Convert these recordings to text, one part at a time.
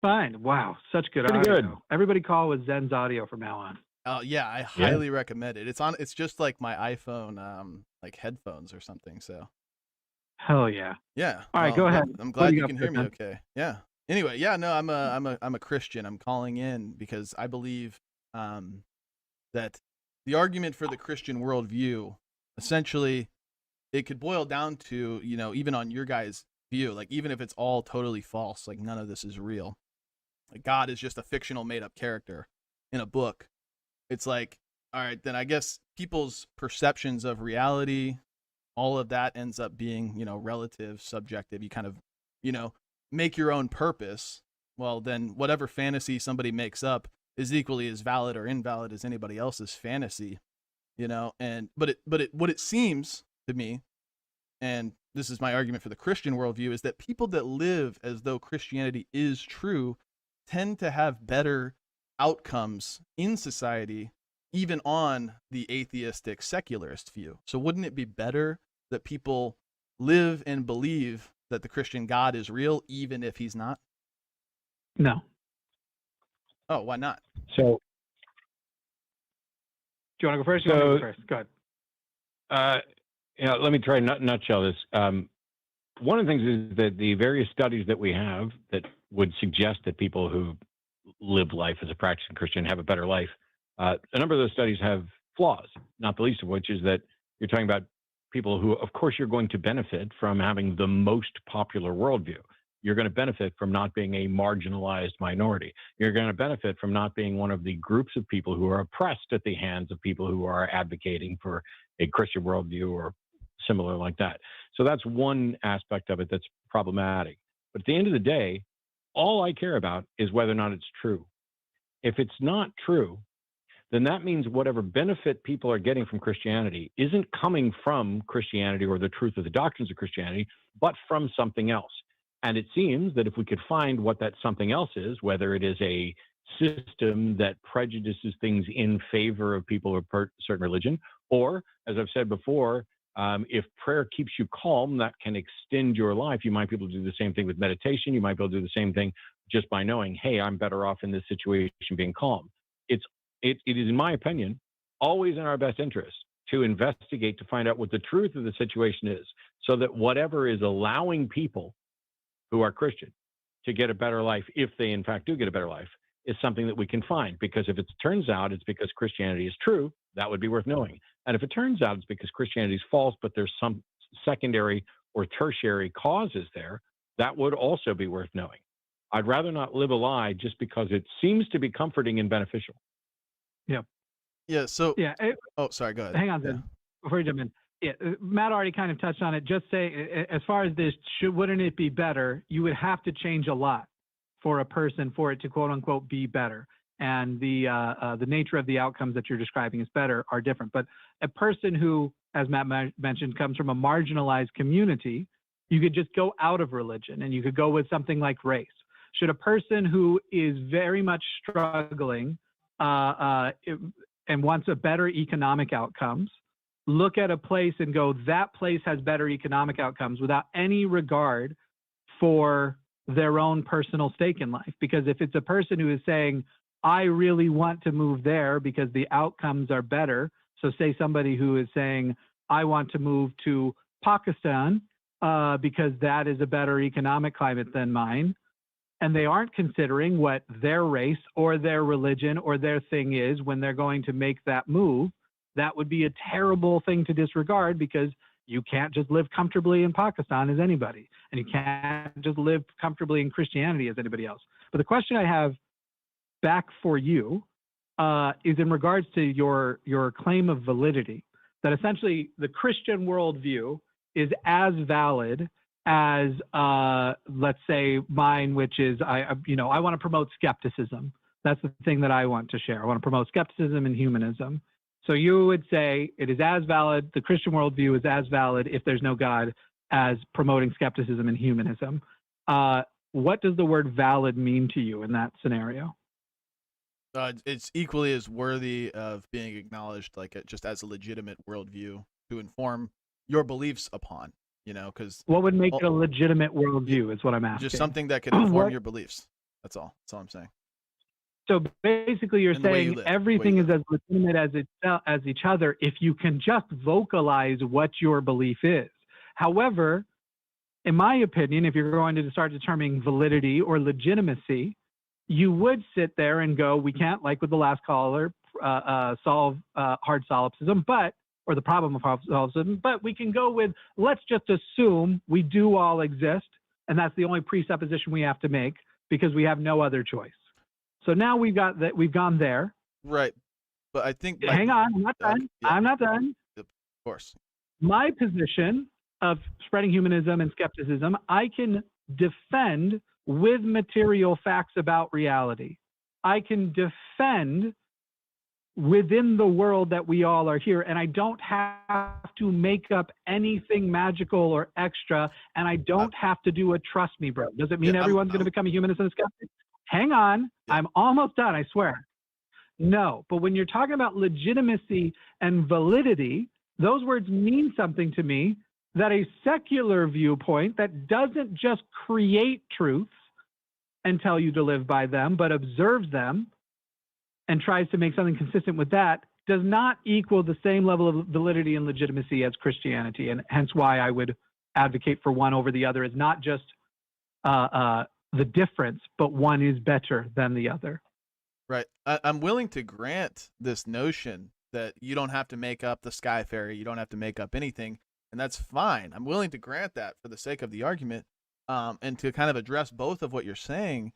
Fine. Wow, such good Pretty good. audio. Everybody call with Zen's audio from now on. Oh yeah, I Yeah. highly recommend it. It's just like my iPhone like headphones or something. So Hell yeah. yeah. All right, Well, go ahead. I'm What do glad you you got can for hear us, me Zen? okay. Yeah. Anyway, yeah, no, I'm a Christian. I'm calling in because I believe that the argument for the Christian worldview, essentially, it could boil down to, even on your guys' view, like even if it's all totally false, like none of this is real. Like God is just a fictional made up character in a book. It's like, all right, then I guess people's perceptions of reality, all of that ends up being, relative, subjective. You kind of, you know, make your own purpose. Well, then whatever fantasy somebody makes up is equally as valid or invalid as anybody else's fantasy, and what it seems to me, and this is my argument for the Christian worldview, is that people that live as though Christianity is true tend to have better outcomes in society, even on the atheistic secularist view. So wouldn't it be better that people live and believe that the Christian God is real, even if he's not? No. Oh, why not? So, Do you want to go first? You want me to go first? Go ahead. let me try nutshell this. One of the things is that the various studies that we have that would suggest that people who live life as a practicing Christian have a better life, a number of those studies have flaws, not the least of which is that you're talking about people who, of course, you're going to benefit from having the most popular worldview. You're going to benefit from not being a marginalized minority. You're going to benefit from not being one of the groups of people who are oppressed at the hands of people who are advocating for a Christian worldview or similar like that. So that's one aspect of it that's problematic. But at the end of the day, all I care about is whether or not it's true. If it's not true, then that means whatever benefit people are getting from Christianity isn't coming from Christianity or the truth of the doctrines of Christianity, but from something else. And it seems that if we could find what that something else is, whether it is a system that prejudices things in favor of people of a certain religion, or, as I've said before, if prayer keeps you calm, that can extend your life. You might be able to do the same thing with meditation. You might be able to do the same thing just by knowing, hey, I'm better off in this situation being calm. It is, in my opinion, always in our best interest to investigate to find out what the truth of the situation is, so that whatever is allowing people who are Christian to get a better life, if they in fact do get a better life, is something that we can find. Because if it turns out it's because Christianity is true, that would be worth knowing. And if it turns out it's because Christianity is false, but there's some secondary or tertiary causes there, that would also be worth knowing. I'd rather not live a lie just because it seems to be comforting and beneficial. Yeah. Yeah. So. Yeah. Oh, sorry. Go ahead. Hang on, Zen. Before you jump in. Yeah, Matt already kind of touched on it. Just say, as far as this, wouldn't it be better? You would have to change a lot for a person for it to quote unquote be better. And the nature of the outcomes that you're describing as better are different. But a person who, as Matt mentioned, comes from a marginalized community, you could just go out of religion and you could go with something like race. Should a person who is very much struggling and wants a better economic outcomes look at a place and go, that place has better economic outcomes without any regard for their own personal stake in life? Because if it's a person who is saying, I really want to move there because the outcomes are better. So say somebody who is saying, I want to move to Pakistan because that is a better economic climate than mine. And they aren't considering what their race or their religion or their thing is when they're going to make that move. That would be a terrible thing to disregard, because you can't just live comfortably in Pakistan as anybody, and you can't just live comfortably in Christianity as anybody else. But the question I have back for you is in regards to your claim of validity, that essentially the Christian worldview is as valid as, let's say, mine, which is, I want to promote skepticism. That's the thing that I want to share. I want to promote skepticism and humanism. So you would say it is as valid, the Christian worldview is as valid if there's no God, as promoting skepticism and humanism. What does the word valid mean to you in that scenario? It's equally as worthy of being acknowledged, like just as a legitimate worldview to inform your beliefs upon, because what would make it a legitimate worldview is what I'm asking. Just something that could inform your beliefs. That's all I'm saying. So basically, you're And the way you saying live, everything is as legitimate as each other if you can just vocalize what your belief is. However, in my opinion, if you're going to start determining validity or legitimacy, you would sit there and go, we can't, like with the last caller, solve hard solipsism, or the problem of hard solipsism, but we can go with, let's just assume we do all exist, and that's the only presupposition we have to make because we have no other choice. So now we've gone there. Right. But I think hang on, I'm not done. yeah. I'm not done. Of course. My position of spreading humanism and skepticism, I can defend with material facts about reality. I can defend within the world that we all are here, and I don't have to make up anything magical or extra, and I don't have to do a trust me, bro. Does it mean everyone's going to become a humanist and a skeptic? Hang on, I'm almost done, I swear. No, but when you're talking about legitimacy and validity, those words mean something to me that a secular viewpoint that doesn't just create truths and tell you to live by them, but observes them and tries to make something consistent with that, does not equal the same level of validity and legitimacy as Christianity. And hence why I would advocate for one over the other. Is not just the difference, but one is better than the other. Right. I'm willing to grant this notion that you don't have to make up the sky fairy, you don't have to make up anything, and that's fine. I'm willing to grant that for the sake of the argument, and to kind of address both of what you're saying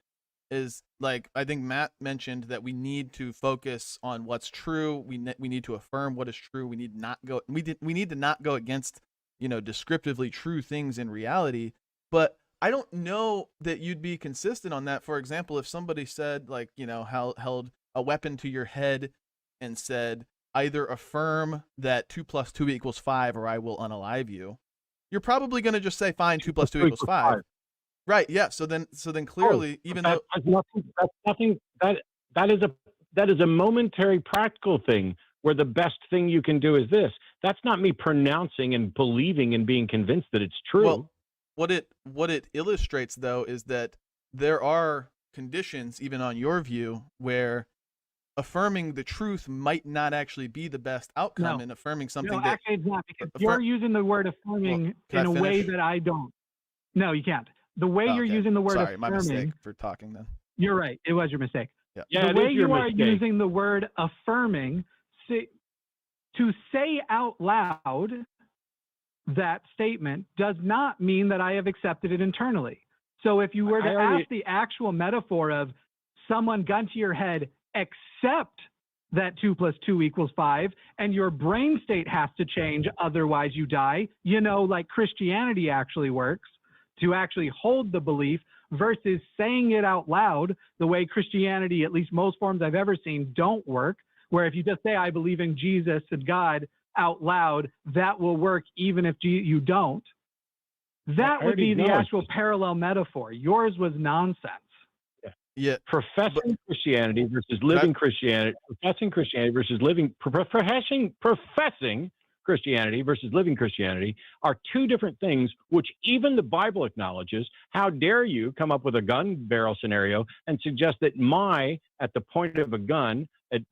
is, like, I think Matt mentioned that we need to focus on what's true. We need to affirm what is true. We need to not go against, descriptively true things in reality. But I don't know that you'd be consistent on that. For example, if somebody said, like, held a weapon to your head and said, either affirm that 2 + 2 = 5 or I will unalive you, you're probably going to just say, fine, 2 + 2 = 5. Right. Yeah. So then clearly, even though that's nothing, that is a momentary practical thing where the best thing you can do is this. That's not me pronouncing and believing and being convinced that it's true. Well, what it illustrates, though, is that there are conditions, even on your view, where affirming the truth might not actually be the best outcome, and affirming something that actually it's not, because you're using the word affirming in a way that I don't. No, you can't. The way you're using the word affirming. My mistake for talking then. You're right. It was your mistake. Yeah. The way you are using the word affirming, to say out loud that statement does not mean that I have accepted it internally. So if you were to ask the actual metaphor of someone gun to your head, accept that 2 + 2 = 5, and your brain state has to change, otherwise you die, like Christianity actually works, to actually hold the belief versus saying it out loud the way Christianity, at least most forms I've ever seen, don't work, where if you just say, I believe in Jesus and God out loud, that will work even if you don't. That would be the actual parallel metaphor. Yours was nonsense. Yeah. Professing Christianity versus living Christianity, professing Christianity versus living, professing Christianity versus living Christianity are two different things, which even the Bible acknowledges. How dare you come up with a gun barrel scenario and suggest that at the point of a gun,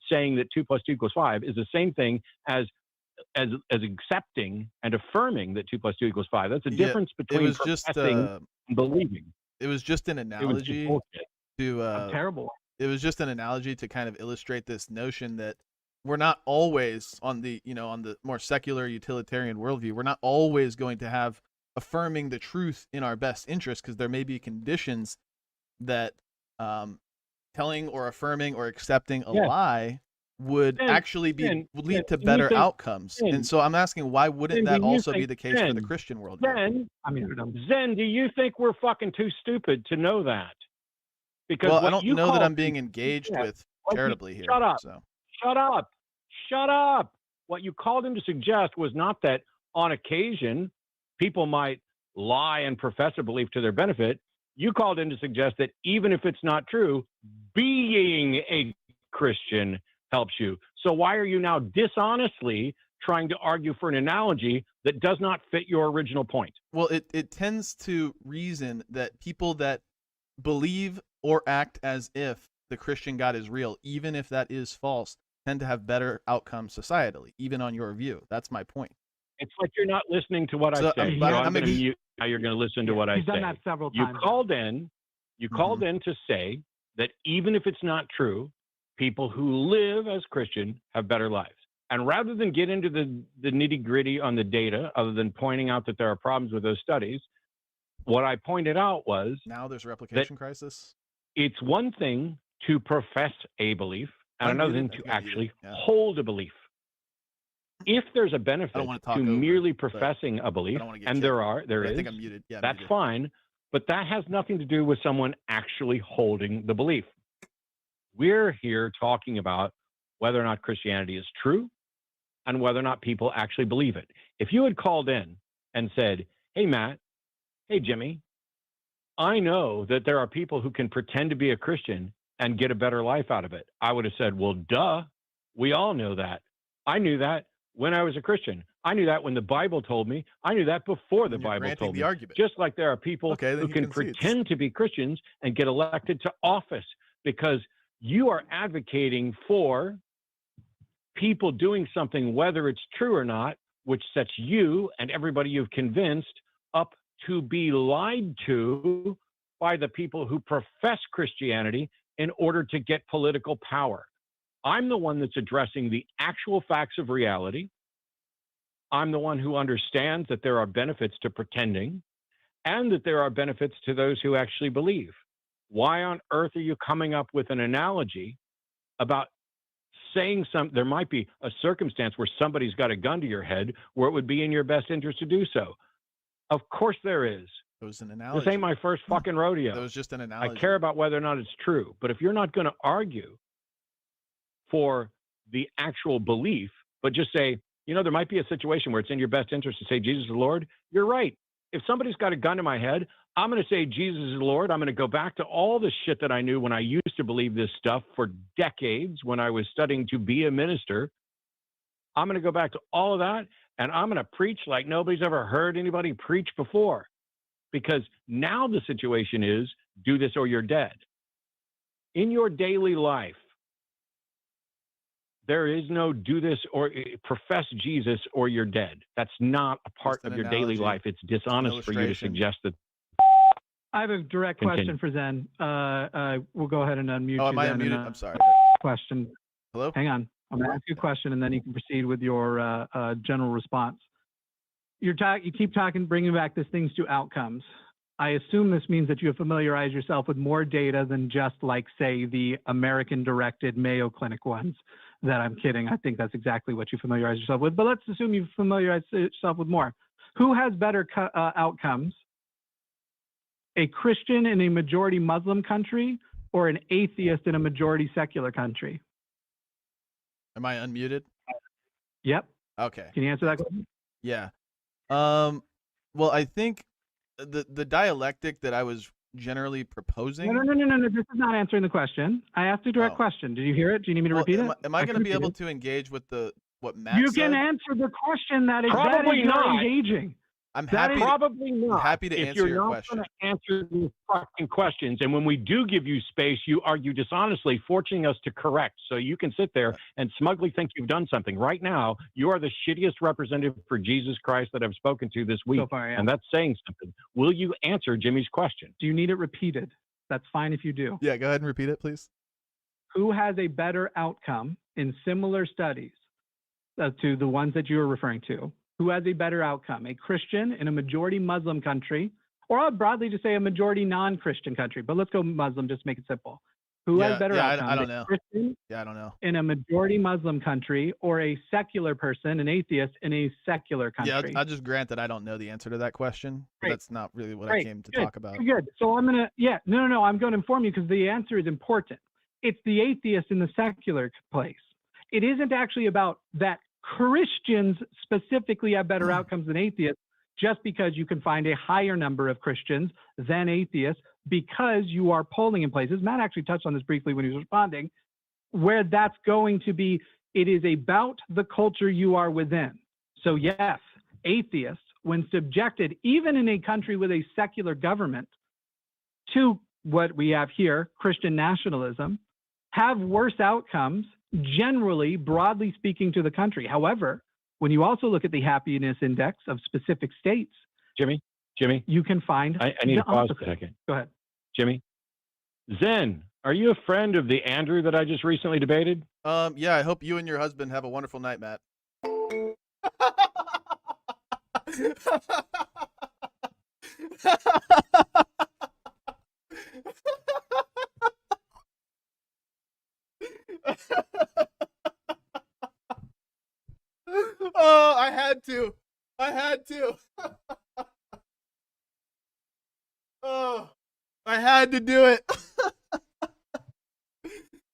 saying that 2 + 2 = 5 is the same thing as accepting and affirming that 2 + 2 = 5. That's a difference between professing and believing. It was just an analogy terrible. It was just an analogy to kind of illustrate this notion that we're not always on the more secular utilitarian worldview. We're not always going to have affirming the truth in our best interest, because there may be conditions that telling or affirming or accepting a lie would actually lead to better outcomes. And so I'm asking, why wouldn't that also be the case for the Christian worldview? Zen, do you think we're fucking too stupid to know that? Because I don't know that I'm being engaged with charitably here. Shut up. So. Shut up. What you called him to suggest was not that on occasion people might lie and profess a belief to their benefit. You called him to suggest that even if it's not true, being a Christian helps you. So why are you now dishonestly trying to argue for an analogy that does not fit your original point? Well, it tends to reason that people that believe or act as if the Christian God is real, even if that is false, tend to have better outcomes societally, even on your view. That's my point. It's like you're not listening to what So, I say. but So I'm I'm going to ex- mute. Now you're going to listen to what I He's done say. that several You times. called in. You called in to say that even if it's not true, people who live as Christian have better lives. And rather than get into the nitty gritty on the data, other than pointing out that there are problems with those studies, what I pointed out was now there's a replication crisis. it's one thing to profess a belief and another thing to actually hold a belief. If there's a benefit to merely professing a belief, and there is, I think I'm muted. Yeah, that's fine, but that has nothing to do with someone actually holding the belief. We're here talking about whether or not Christianity is true and whether or not people actually believe it. If you had called in and said, hey, Matt, hey, Jimmy, I know that there are people who can pretend to be a Christian and get a better life out of it, I would have said, well, duh, we all know that. I knew that when I was a Christian. I knew that when the Bible told me. I knew that before the Bible told me. Just like there are people who can pretend to be Christians and get elected to office because you are advocating for people doing something, whether it's true or not, which sets you and everybody you've convinced up to be lied to by the people who profess Christianity in order to get political power. I'm the one that's addressing the actual facts of reality. I'm the one who understands that there are benefits to pretending and that there are benefits to those who actually believe. Why on earth are you coming up with an analogy about saying there might be a circumstance where somebody's got a gun to your head where it would be in your best interest to do so? Of course there is. It was an analogy. This ain't my first fucking rodeo. That was just an analogy. I care about whether or not it's true. But if you're not going to argue for the actual belief, but just say, you know, there might be a situation where it's in your best interest to say Jesus is Lord, you're right. If somebody's got a gun to my head, I'm going to say Jesus is Lord. I'm going to go back to all the shit that I knew when I used to believe this stuff for decades when I was studying to be a minister. I'm going to go back to all of that, and I'm going to preach like nobody's ever heard anybody preach before. Because now the situation is, do this or you're dead. In your daily life, there is no do this or profess Jesus or you're dead. That's not a part of your daily life. It's dishonest for you to suggest that. I have a direct question for Zen. We'll go ahead and unmute you. Oh, am I unmuted? I'm sorry. Question. Hello? Hang on. I'm going to ask you a question, and then you can proceed with your general response. You keep talking, bringing back this things to outcomes. I assume this means that you have familiarized yourself with more data than just like, say, the American-directed Mayo Clinic ones. That I'm kidding. I think that's exactly what you familiarize yourself with. But let's assume you've familiarized yourself with more. Who has better outcomes? A Christian in a majority Muslim country or an atheist in a majority secular country? Am I unmuted? Yep. Okay. Can you answer that question? Yeah. Well, I think the dialectic that I was generally proposing. No. This is not answering the question. I asked a direct question. Did you hear it? Do you need me to repeat it? Am I going to be able to engage with what Matt said? You can answer the question that is engaging. I'm happy. Probably not. I'm happy to answer your question. If you're not going to answer these fucking questions, and when we do give you space, you argue dishonestly, forcing us to correct. So you can sit there and smugly think you've done something. Right now, you are the shittiest representative for Jesus Christ that I've spoken to this week, and that's saying something. Will you answer Jimmy's question? Do you need it repeated? That's fine if you do. Yeah, go ahead and repeat it, please. Who has a better outcome in similar studies to the ones that you were referring to? Who has a better outcome? A Christian in a majority Muslim country, or I'll broadly just say a majority non-Christian country, but let's go Muslim just to make it simple. Who has better outcome? I don't know. Christian I don't know. In a majority Muslim country, or a secular person, an atheist in a secular country? Yeah, I'll just grant that I don't know the answer to that question. That's not really what I came to talk about. Good. So I'm going to, no, I'm going to inform you because the answer is important. It's the atheist in the secular place. It isn't actually about that Christians specifically have better outcomes than atheists just because you can find a higher number of Christians than atheists because you are polling in places. Matt actually touched on this briefly when he was responding, where that's going to be, it is about the culture you are within. So yes, atheists, when subjected, even in a country with a secular government, to what we have here, Christian nationalism, have worse outcomes, generally, broadly speaking, to the country. However, when you also look at the happiness index of specific states, Jimmy, you can find I need the to pause opposite. for a second. Go ahead. Jimmy, Zen, are you a friend of the Andrew that I just recently debated? Yeah, I hope you and your husband have a wonderful night, Matt. Oh, I had to. Oh, I had to do it.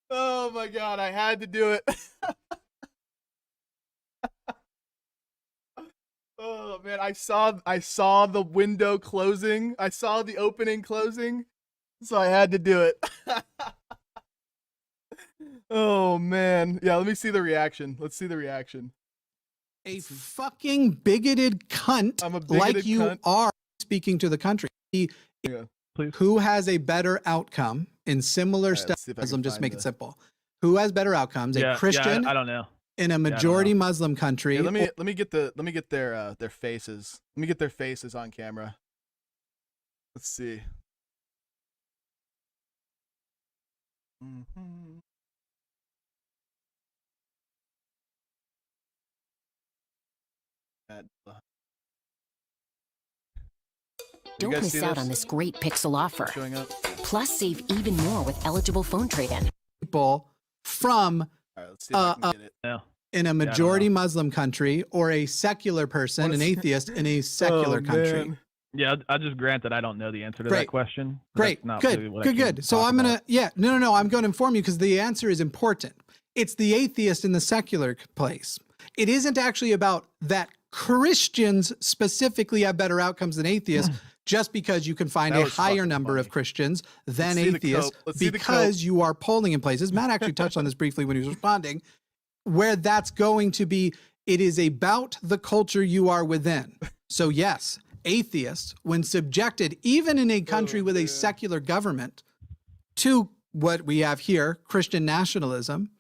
Oh my God, I had to do it. Oh man, I saw the window closing. I saw the opening closing, so I had to do it. Oh man, yeah. Let me see the reaction. Let's see the reaction. A fucking bigoted cunt I'm a bigoted like you cunt. are speaking to the country. Yeah, please. Who has a better outcome in similar All right, let's see if I stuff? can Just find make the- it simple. Who has better outcomes? A Christian I don't know. in a majority Muslim country. Here, let me get their faces. Let me get their faces on camera. Let's see. Mm-hmm. Don't miss out on this great Pixel offer. Showing up. Plus, save even more with eligible phone trade-in. People from All right, let's see if I can get it. No. in a majority Muslim country or a secular person, an atheist in a secular country. Man. Yeah, I just grant that I don't know the answer to Great. that question. Great, That's not good, really what I good, can good. So talk I'm about. no, I'm going to inform you because the answer is important. It's the atheist in the secular place. It isn't actually about that Christians specifically have better outcomes than atheists just because you can find That a was higher fucking number of funny. Christians than Let's see the atheists cope. Let's see the because cope. you are polling in places. Matt actually touched on this briefly when he was responding, where that's going to be, it is about the culture you are within. So yes, atheists, when subjected, even in a country with a secular government, to what we have here, Christian nationalism,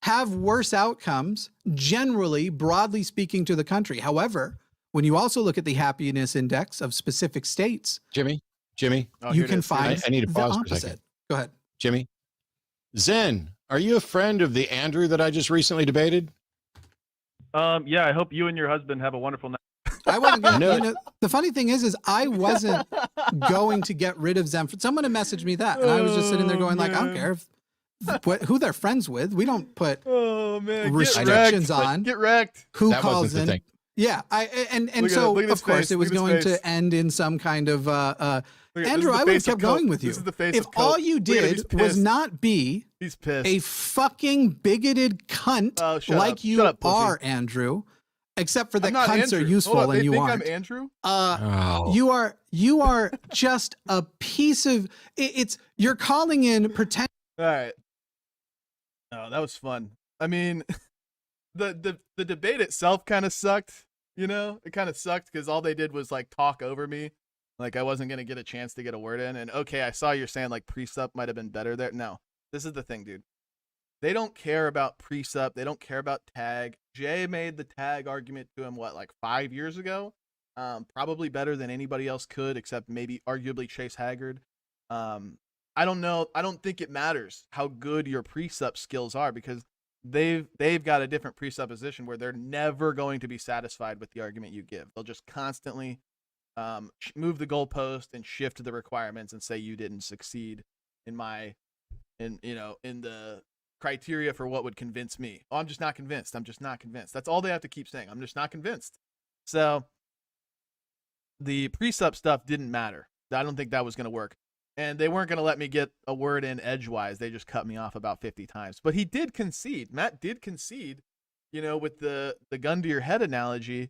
have worse outcomes, generally, broadly speaking, to the country. However, when you also look at the happiness index of specific states, Jimmy, Oh, you here it can is, here it find is. I need to the pause for a opposite. second. Go ahead. Jimmy, Zen, are you a friend of the Andrew that I just recently debated? Yeah, I hope you and your husband have a wonderful night. I wasn't going No. to, the funny thing is I wasn't going to get rid of Zen. Someone had messaged me that, and I was just sitting there going like, I don't care who they're friends with. We don't put Oh man, restrictions get wrecked. on Get wrecked. who That calls wasn't the in. thing. Yeah, and Look at so it. Look at his of course face. it was Look at his going face. to end in some kind of Look at- this is Andrew, the I would have face of kept going Cope. with you. This is the face If of all Cope. you Look at him, he's did was pissed. not be He's pissed. a fucking bigoted cunt Oh, shut like up. you Shut up, pussy. are, Andrew, except for I'm that not cunts Andrew. are Hold useful on, and they you think aren't. I'm Andrew? Oh. You are just a piece of it's you're calling in pretend. All right. Oh, that was fun. I mean, the debate itself kind of sucked. You know, it kind of sucked because all they did was like talk over me, like I wasn't gonna get a chance to get a word in. And okay, I saw you're saying like pre-sup might have been better there. No, this is the thing, dude. They don't care about pre-sup. They don't care about tag. Jay made the tag argument to him like 5 years ago. Probably better than anybody else could, except maybe arguably Chase Haggard. I don't know. I don't think it matters how good your pre-sup skills are because they've got a different presupposition where they're never going to be satisfied with the argument you give. They'll just constantly move the goalpost and shift the requirements and say you didn't succeed in the criteria for what would convince me. Oh, I'm just not convinced. I'm just not convinced. That's all they have to keep saying. I'm just not convinced. So the pre-sup stuff didn't matter. I don't think that was going to work. And they weren't going to let me get a word in edgewise. They just cut me off about 50 times. But he did concede. Matt did concede, with the gun to your head analogy.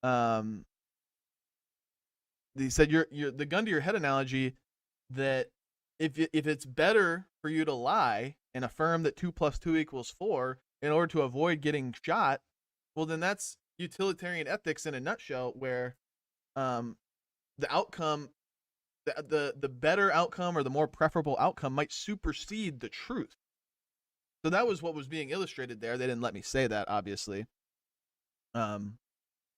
He said the gun to your head analogy that if it's better for you to lie and affirm that 2 + 2 = 4 in order to avoid getting shot, well, then that's utilitarian ethics in a nutshell where the outcome the better outcome or the more preferable outcome might supersede the truth. So that was what was being illustrated there. They didn't let me say that, obviously. Yeah,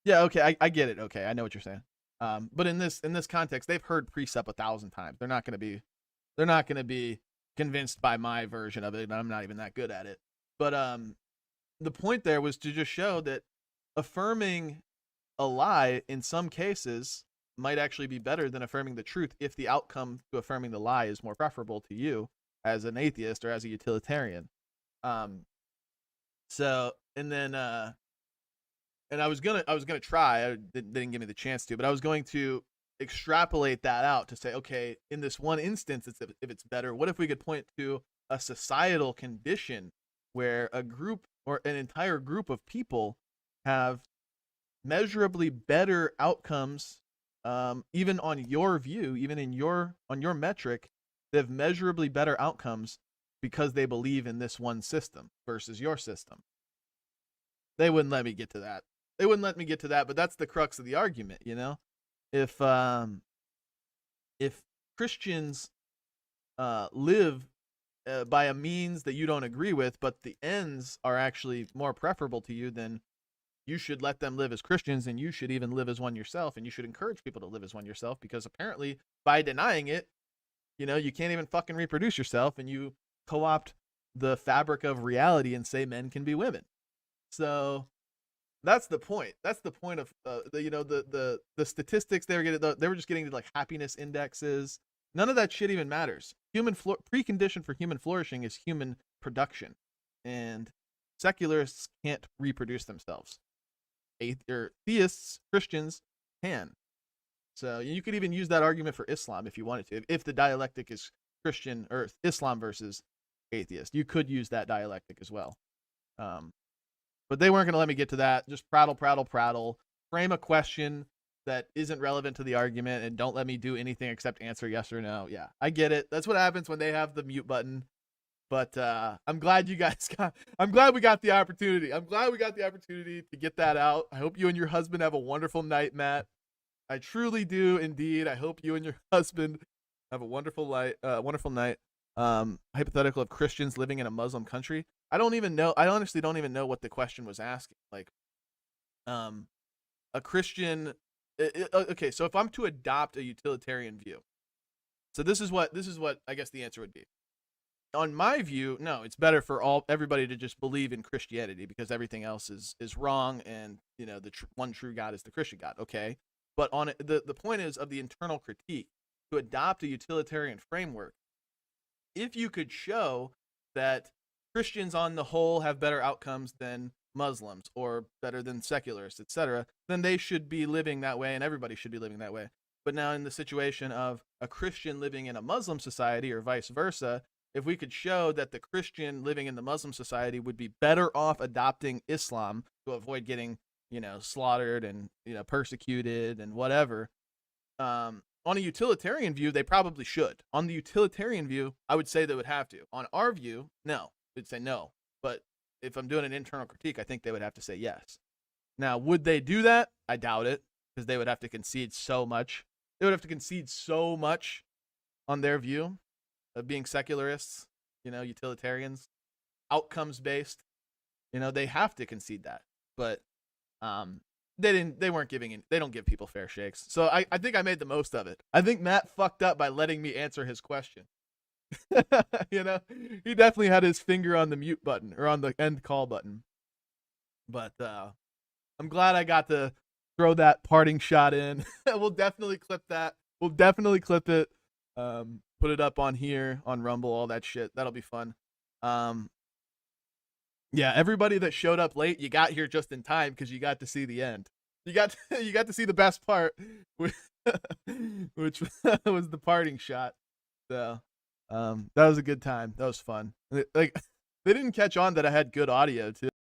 okay, I get it. Okay, I know what you're saying. But in this context, they've heard precept 1,000 times. They're not gonna be convinced by my version of it, and I'm not even that good at it. But the point there was to just show that affirming a lie in some cases might actually be better than affirming the truth if the outcome to affirming the lie is more preferable to you as an atheist or as a utilitarian. So, and then and I was gonna try. They didn't give me the chance to, but I was going to extrapolate that out to say, okay, in this one instance, if it's better, what if we could point to a societal condition where a group or an entire group of people have measurably better outcomes, even on your view, even on your metric, they have measurably better outcomes because they believe in this one system versus your system. They wouldn't let me get to that. But that's the crux of the argument, you know? If Christians live by a means that you don't agree with, but the ends are actually more preferable to you, then you should let them live as Christians, and you should even live as one yourself, and you should encourage people to live as one yourself, because apparently by denying it, you know, you can't even fucking reproduce yourself, and you co-opt the fabric of reality and say men can be women. So that's the point. That's the point of the statistics they were just getting to, like, happiness indexes. None of that shit even matters. Precondition for human flourishing is human production, and secularists can't reproduce themselves. Theists, Christians can. So you could even use that argument for Islam if you wanted to. If the dialectic is Christian or Islam versus atheist, you could use that dialectic as well. But they weren't going to let me get to that. Just prattle, frame a question that isn't relevant to the argument, and don't let me do anything except answer yes or no. Yeah, I get it. That's what happens when they have the mute button. But I'm glad we got the opportunity. I'm glad we got the opportunity to get that out. I hope you and your husband have a wonderful night, Matt. I truly do indeed. I hope you and your husband have a wonderful night. Hypothetical of Christians living in a Muslim country. I honestly don't even know what the question was asking. Like, a Christian. Okay, so if I'm to adopt a utilitarian view, so this is what I guess the answer would be. On my view, no, it's better for everybody to just believe in Christianity because everything else is wrong, and you know the one true God is the Christian God. Okay, but on it, the point is of the internal critique to adopt a utilitarian framework. If you could show that Christians on the whole have better outcomes than Muslims or better than secularists, etc., then they should be living that way, and everybody should be living that way. But now in the situation of a Christian living in a Muslim society or vice versa, if we could show that the Christian living in the Muslim society would be better off adopting Islam to avoid getting, slaughtered and, persecuted and whatever, on a utilitarian view, they probably should. On the utilitarian view, I would say they would have to. On our view, no. We'd say no. But if I'm doing an internal critique, I think they would have to say yes. Now, would they do that? I doubt it, because they would have to concede so much. They would have to concede so much on their view of being secularists, utilitarians, outcomes based. They have to concede that. But they weren't giving in. They don't give people fair shakes. So I think I made the most of it. I think Matt fucked up by letting me answer his question. He definitely had his finger on the mute button or on the end call button. But I'm glad I got to throw that parting shot in. We'll definitely clip that. We'll definitely clip it. Put it up on here, on Rumble, all that shit. That'll be fun. Yeah, everybody that showed up late, you got here just in time because you got to see the end. You got to see the best part, which was the parting shot. So that was a good time. That was fun. Like, they didn't catch on that I had good audio too.